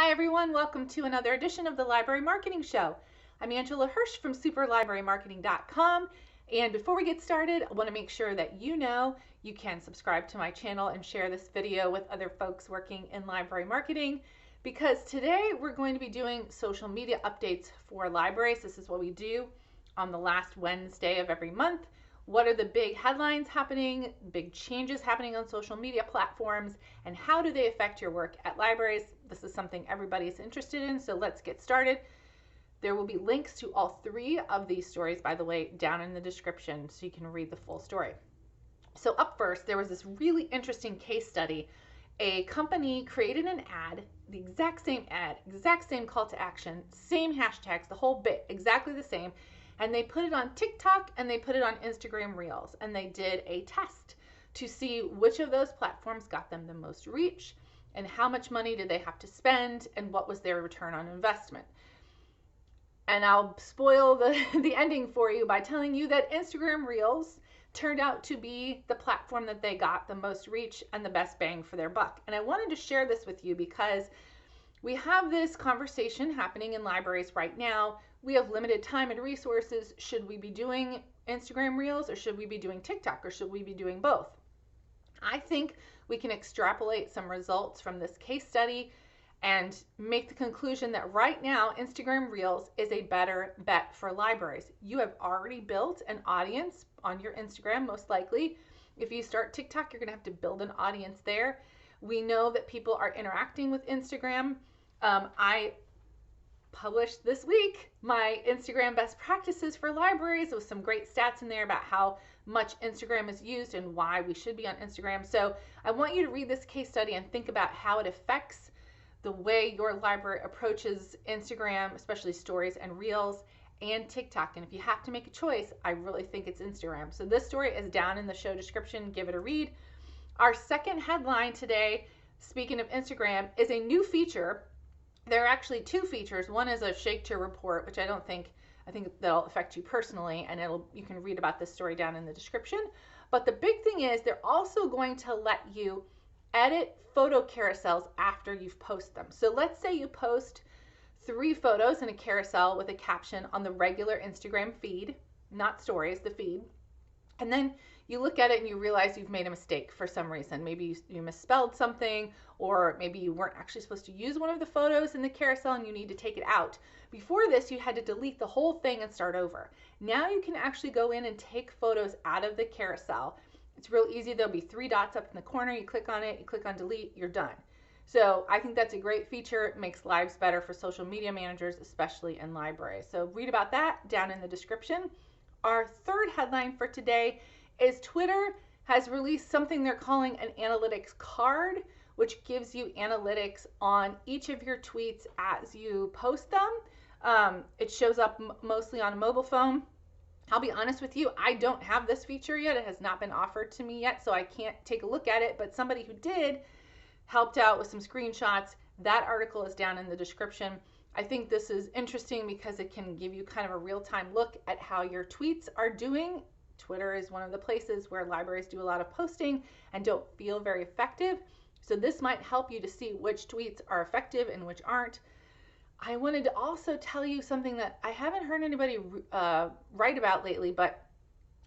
Hi everyone, welcome to another edition of the Library Marketing Show. I'm Angela Hursh from superlibrarymarketing.com, and before we get started, I want to make sure that you know you can subscribe to my channel and share this video with other folks working in library marketing, because today we're going to be doing social media updates for libraries. This is what we do on the last Wednesday of every month. What are the big headlines happening, big changes happening on social media platforms, and how do they affect your work at libraries? This is something everybody's interested in, so let's get started. There will be links to all three of these stories, by the way, down in the description so you can read the full story. So up first, there was this really interesting case study. A company created an ad, the exact same ad, exact same call to action, same hashtags, the whole bit, exactly the same. And they put it on TikTok and they put it on Instagram Reels, and they did a test to see which of those platforms got them the most reach and how much money did they have to spend and what was their return on investment. And I'll spoil the ending for you by telling you that Instagram Reels turned out to be the platform that they got the most reach and the best bang for their buck. And I wanted to share this with you because we have this conversation happening in libraries right now. We have limited time and resources. Should we be doing Instagram Reels, or should we be doing TikTok, or should we be doing both? I think we can extrapolate some results from this case study and make the conclusion that right now Instagram Reels is a better bet for libraries. You have already built an audience on your Instagram, most likely. If you start TikTok, you're going to have to build an audience there. We know that people are interacting with Instagram. I published this week my Instagram best practices for libraries with some great stats in there about how much Instagram is used and why we should be on Instagram. So I want you to read this case study and think about how it affects the way your library approaches Instagram, especially stories and reels, and TikTok. And if you have to make a choice, I really think it's Instagram. So this story is down in the show description. Give it a read. Our second headline today, speaking of Instagram, is a new feature. There are actually two features. One is a shake to report, which I think that'll affect you personally, and you can read about this story down in the description. But the big thing is they're also going to let you edit photo carousels after you've posted them. So let's say you post 3 photos in a carousel with a caption on the regular Instagram feed, not stories, the feed. And then you look at it and you realize you've made a mistake for some reason. Maybe you misspelled something, or maybe you weren't actually supposed to use one of the photos in the carousel and you need to take it out. Before this, you had to delete the whole thing and start over. Now you can actually go in and take photos out of the carousel. It's real easy. There'll be 3 dots up in the corner. You click on it, you click on delete, you're done. So I think that's a great feature. It makes lives better for social media managers, especially in libraries. So read about that down in the description. Our third headline for today is Twitter has released something they're calling an analytics card, which gives you analytics on each of your tweets as you post them. It shows up mostly on a mobile phone. I'll be honest with you, I don't have this feature yet. It has not been offered to me yet, so I can't take a look at it, but somebody who did helped out with some screenshots. That article is down in the description. I think this is interesting because it can give you kind of a real-time look at how your tweets are doing. Twitter is one of the places where libraries do a lot of posting and don't feel very effective. So this might help you to see which tweets are effective and which aren't. I wanted to also tell you something that I haven't heard anybody write about lately, but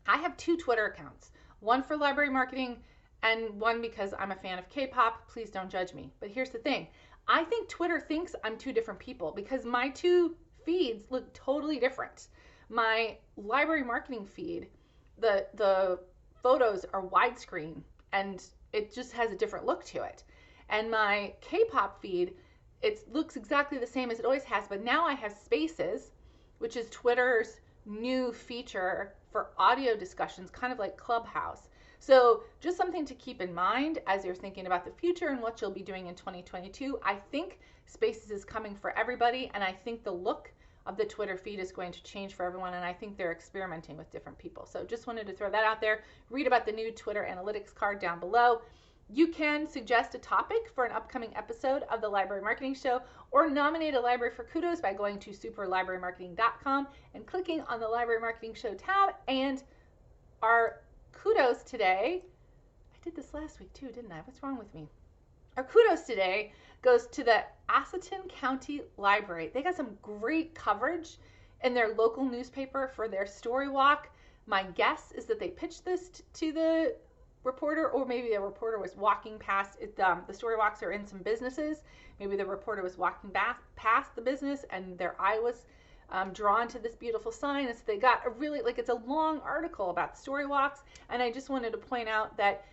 I have 2 Twitter accounts, one for library marketing and one because I'm a fan of K-pop. Please don't judge me. But here's the thing. I think Twitter thinks I'm 2 different people because my 2 feeds look totally different. My library marketing feed, the photos are widescreen and it just has a different look to it. And my K-pop feed, it looks exactly the same as it always has, but now I have Spaces, which is Twitter's new feature for audio discussions, kind of like Clubhouse. So just something to keep in mind as you're thinking about the future and what you'll be doing in 2022. I think Spaces is coming for everybody, and I think the look of the Twitter feed is going to change for everyone, and I think they're experimenting with different people. So just wanted to throw that out there. Read about the new Twitter analytics card down below. You can suggest a topic for an upcoming episode of the Library Marketing Show, or nominate a library for kudos by going to superlibrarymarketing.com and clicking on the Library Marketing Show tab. And our kudos today, I did this last week too, didn't I? What's wrong with me? Our kudos today goes to the Assateague County Library. They got some great coverage in their local newspaper for their story walk. My guess is that they pitched this to the reporter, or maybe the reporter was walking past it. The story walks are in some businesses. Maybe the reporter was walking past the business and their eye was drawn to this beautiful sign. And so they got a really, like, it's a long article about story walks. And I just wanted to point out that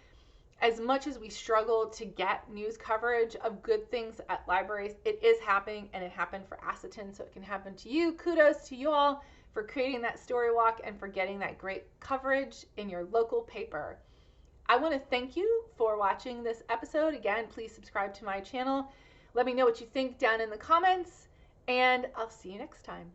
as much as we struggle to get news coverage of good things at libraries, it is happening, and it happened for Assateague, so it can happen to you. Kudos to you all for creating that story walk and for getting that great coverage in your local paper. I want to thank you for watching this episode. Again, please subscribe to my channel. Let me know what you think down in the comments, and I'll see you next time.